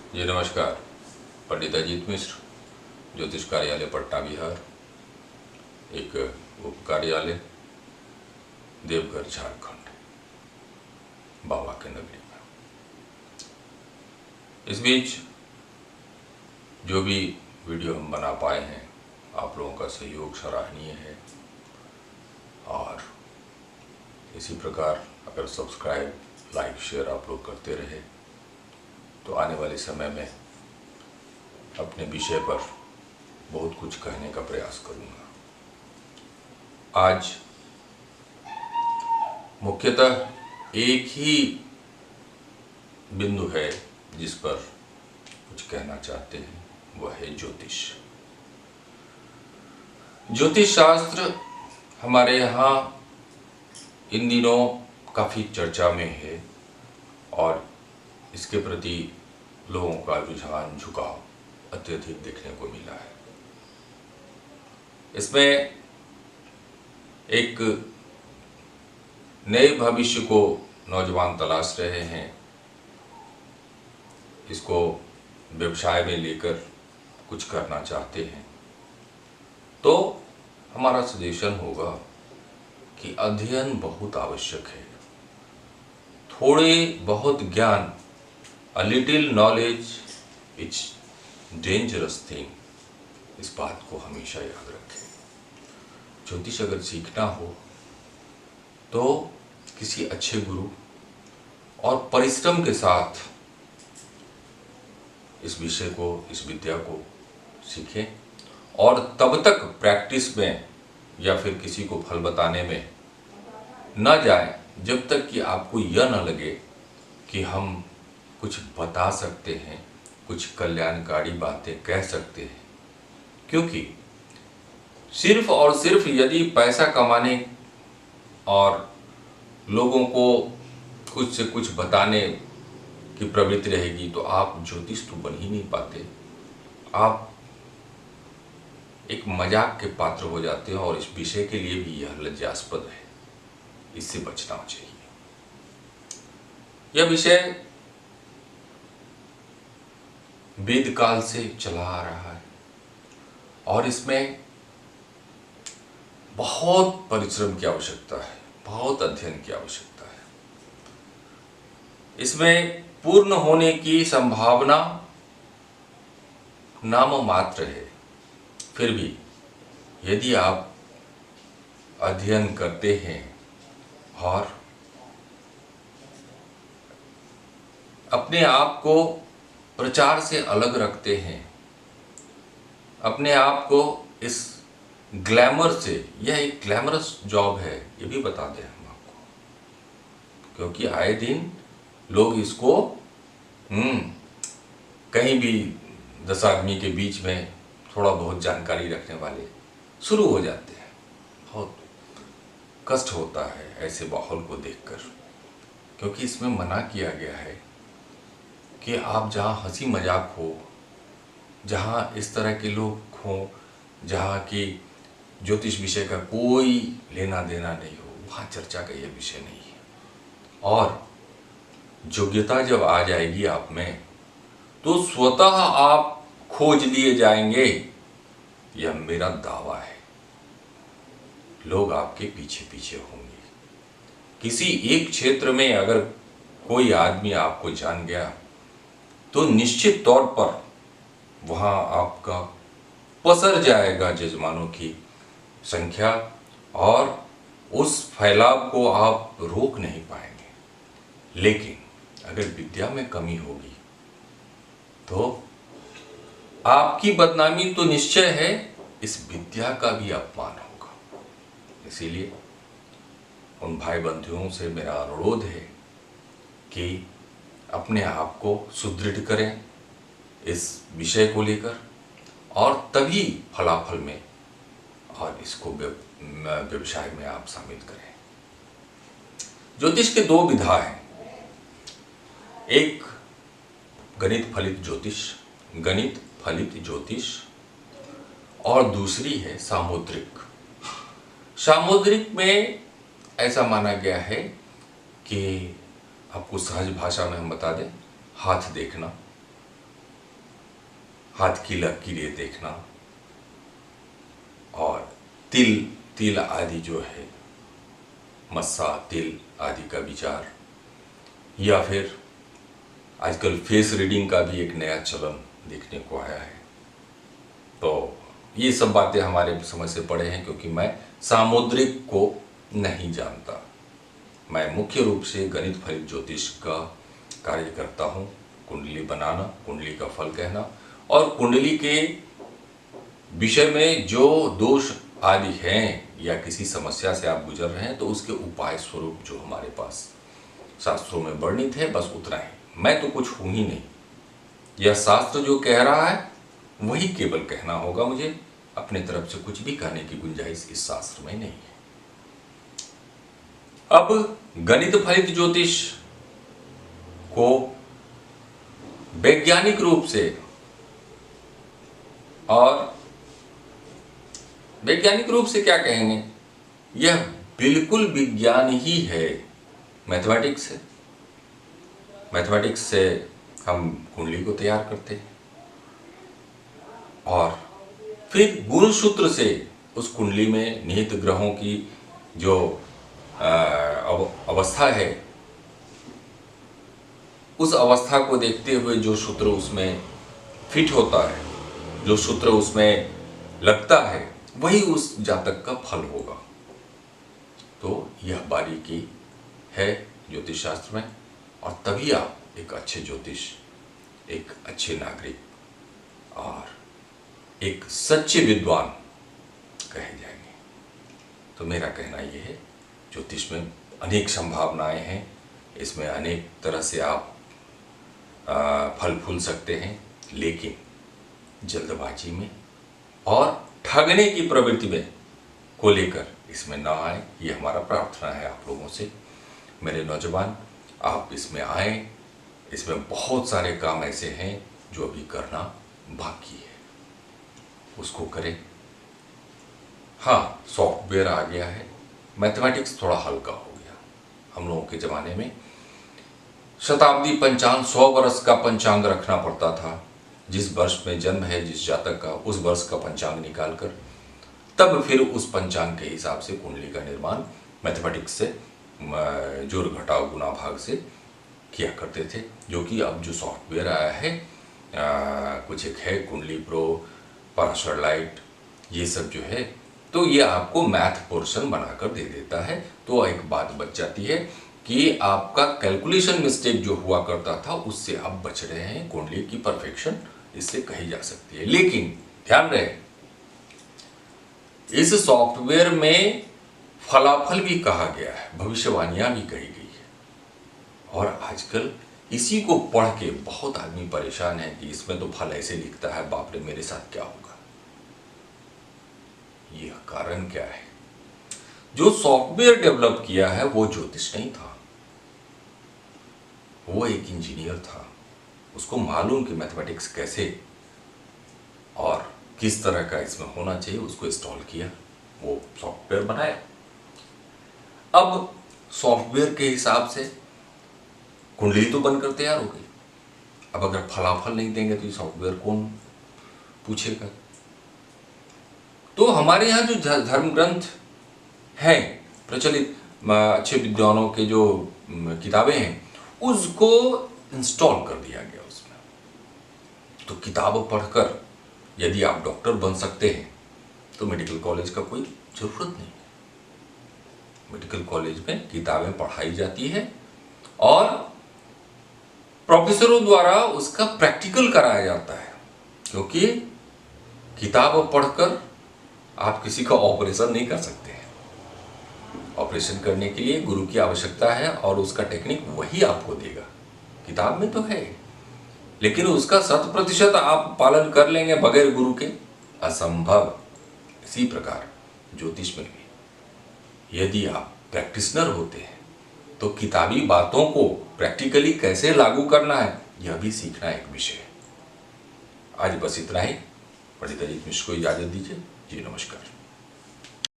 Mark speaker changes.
Speaker 1: जी नमस्कार। पंडित अजीत मिश्र, ज्योतिष कार्यालय पटना बिहार, एक उप कार्यालय, देवघर झारखंड, बाबा के नगरी में। इस बीच जो भी वीडियो हम बना पाए हैं, आप लोगों का सहयोग सराहनीय है और इसी प्रकार अगर सब्सक्राइब, लाइक, शेयर आप लोग करते रहे तो आने वाले समय में अपने विषय पर बहुत कुछ कहने का प्रयास करूंगा। आज मुख्यतः एक ही बिंदु है जिस पर कुछ कहना चाहते हैं, वह है ज्योतिष। ज्योतिष शास्त्र हमारे यहाँ इन दिनों काफ़ी चर्चा में है और इसके प्रति लोगों का रुझान, झुकाव अत्यधिक देखने को मिला है। इसमें एक नए भविष्य को नौजवान तलाश रहे हैं, इसको व्यवसाय में लेकर कुछ करना चाहते हैं, तो हमारा सजेशन होगा कि अध्ययन बहुत आवश्यक है। थोड़े बहुत ज्ञान, a little knowledge is dangerous thing, इस बात को हमेशा याद रखें। ज्योतिष अगर सीखना हो तो किसी अच्छे गुरु और परिश्रम के साथ इस विषय को, इस विद्या को सीखें और तब तक प्रैक्टिस में या फिर किसी को फल बताने में न जाए जब तक कि आपको यह न लगे कि हम कुछ बता सकते हैं, कुछ कल्याणकारी बातें कह सकते हैं। क्योंकि सिर्फ और सिर्फ यदि पैसा कमाने और लोगों को कुछ से कुछ बताने की प्रवृत्ति रहेगी तो आप ज्योतिष तो बन ही नहीं पाते। आप एक मजाक के पात्र हो जाते हैं और इस विषय के लिए भी यह लज्जास्पद है, इससे बचना चाहिए। यह विषय वेद काल से चला आ रहा है और इसमें बहुत परिश्रम की आवश्यकता है, बहुत अध्ययन की आवश्यकता है। इसमें पूर्ण होने की संभावना नाम मात्र है। फिर भी यदि आप अध्ययन करते हैं और अपने आप को प्रचार से अलग रखते हैं, अपने आप को इस ग्लैमर से, यह एक ग्लैमरस जॉब है, ये भी बता दें हम आपको, क्योंकि आए दिन लोग इसको कहीं भी 10 आदमी के बीच में थोड़ा बहुत जानकारी रखने वाले शुरू हो जाते हैं। बहुत कष्ट होता है ऐसे माहौल को देखकर, क्योंकि इसमें मना किया गया है कि आप जहाँ हंसी मजाक हो, जहाँ इस तरह के लोग हों, जहाँ की ज्योतिष विषय का कोई लेना देना नहीं हो, वहाँ चर्चा का यह विषय नहीं है। और योग्यता जब आ जाएगी आप में तो स्वतः आप खोज लिए जाएंगे, यह मेरा दावा है। लोग आपके पीछे पीछे होंगे। किसी एक क्षेत्र में अगर कोई आदमी आपको जान गया तो निश्चित तौर पर वहाँ आपका पसर जाएगा जजमानों की संख्या और उस फैलाव को आप रोक नहीं पाएंगे। लेकिन अगर विद्या में कमी होगी तो आपकी बदनामी तो निश्चय है, इस विद्या का भी अपमान होगा। इसीलिए उन भाई बंधुओं से मेरा अनुरोध है कि अपने आप को सुदृढ़ करें इस विषय को लेकर और तभी फलाफल में और इसको व्यवसाय में आप शामिल करें। ज्योतिष के 2 विधा हैं, एक गणित फलित ज्योतिष और दूसरी है सामुद्रिक। सामुद्रिक में ऐसा माना गया है कि आपको सहज भाषा में हम बता दें, हाथ देखना, हाथ की लकीरें देखना और तिल आदि जो है, मस्सा तिल आदि का विचार, या फिर आजकल फेस रीडिंग का भी एक नया चलन देखने को आया है। तो ये सब बातें हमारे समझ से परे हैं, क्योंकि मैं सामुद्रिक को नहीं जानता। मैं मुख्य रूप से गणित फलित ज्योतिष का कार्य करता हूँ। कुंडली बनाना, कुंडली का फल कहना, और कुंडली के विषय में जो दोष आदि हैं या किसी समस्या से आप गुजर रहे हैं तो उसके उपाय स्वरूप जो हमारे पास शास्त्रों में वर्णित है, बस उतना ही। मैं तो कुछ हूं ही नहीं। यह शास्त्र जो कह रहा है वही केवल कहना होगा मुझे। अपने तरफ से कुछ भी कहने की गुंजाइश इस शास्त्र में नहीं है। अब गणित फलित ज्योतिष को वैज्ञानिक रूप से, और वैज्ञानिक रूप से क्या कहेंगे, यह बिल्कुल विज्ञान ही है। मैथमेटिक्स है। मैथमेटिक्स से हम कुंडली को तैयार करते हैं और फिर गुणसूत्र से उस कुंडली में निहित ग्रहों की जो अवस्था है, उस अवस्था को देखते हुए जो सूत्र उसमें फिट होता है, जो सूत्र उसमें लगता है, वही उस जातक का फल होगा। तो यह बारीकी है ज्योतिष शास्त्र में, और तभी आप एक अच्छे ज्योतिष, एक अच्छे नागरिक और एक सच्चे विद्वान कहे जाएंगे। तो मेरा कहना यह है, ज्योतिष में अनेक संभावनाएं हैं। इसमें अनेक तरह से आप फल फूल सकते हैं, लेकिन जल्दबाजी में और ठगने की प्रवृत्ति में को लेकर इसमें ना आए, ये हमारा प्रार्थना है आप लोगों से। मेरे नौजवान, आप इसमें आए। इसमें बहुत सारे काम ऐसे हैं जो अभी करना बाकी है, उसको करें। हाँ, सॉफ्टवेयर आ गया है, मैथमेटिक्स थोड़ा हल्का हो गया। हम लोगों के ज़माने में शताब्दी पंचांग, 100 वर्ष का पंचांग रखना पड़ता था। जिस वर्ष में जन्म है जिस जातक का, उस वर्ष का पंचांग निकालकर तब फिर उस पंचांग के हिसाब से कुंडली का निर्माण मैथमेटिक्स से, जोड़ घटाव गुणा भाग से किया करते थे। जो कि अब जो सॉफ्टवेयर आया है, कुछ एक है कुंडली प्रो, पाराशर लाइट, ये सब जो है, तो ये आपको मैथ पोर्शन बनाकर दे देता है। तो एक बात बच जाती है कि आपका कैलकुलेशन मिस्टेक जो हुआ करता था उससे आप बच रहे हैं। कुंडली की परफेक्शन इससे कही जा सकती है। लेकिन ध्यान रहे, इस सॉफ्टवेयर में फलाफल भी कहा गया है, भविष्यवाणियां भी कही गई है। और आजकल इसी को पढ़ के बहुत आदमी परेशान है कि इसमें तो फल ऐसे लिखता है, बाप रे मेरे साथ क्या होगा। यह कारण क्या है? जो सॉफ्टवेयर डेवलप किया है वो ज्योतिष नहीं था, वो एक इंजीनियर था। उसको मालूम कि मैथमेटिक्स कैसे और किस तरह का इसमें होना चाहिए, उसको इंस्टॉल किया, वो सॉफ्टवेयर बनाया। अब सॉफ्टवेयर के हिसाब से कुंडली तो बनकर तैयार हो गई। अब अगर फलाफल नहीं देंगे तो ये सॉफ्टवेयर कौन पूछेगा? तो हमारे यहाँ जो धर्म ग्रंथ हैं प्रचलित, अच्छे विद्वानों के जो किताबें हैं, उसको इंस्टॉल कर दिया गया उसमें। तो किताब पढ़कर यदि आप डॉक्टर बन सकते हैं तो मेडिकल कॉलेज का कोई जरूरत नहीं है। मेडिकल कॉलेज में किताबें पढ़ाई जाती है और प्रोफेसरों द्वारा उसका प्रैक्टिकल कराया जाता है, क्योंकि किताब पढ़कर आप किसी का ऑपरेशन नहीं कर सकते हैं। ऑपरेशन करने के लिए गुरु की आवश्यकता है और उसका टेक्निक वही आपको देगा। किताब में तो है, लेकिन उसका 100% आप पालन कर लेंगे बगैर गुरु के? असंभव। इसी प्रकार ज्योतिष में भी यदि आप प्रैक्टिशनर होते हैं तो किताबी बातों को प्रैक्टिकली कैसे लागू करना है, यह भी सीखना एक विषय है। आज बस इतना ही। पंडित अजीत मिश्र को इजाजत दीजिए जी। नमस्कार।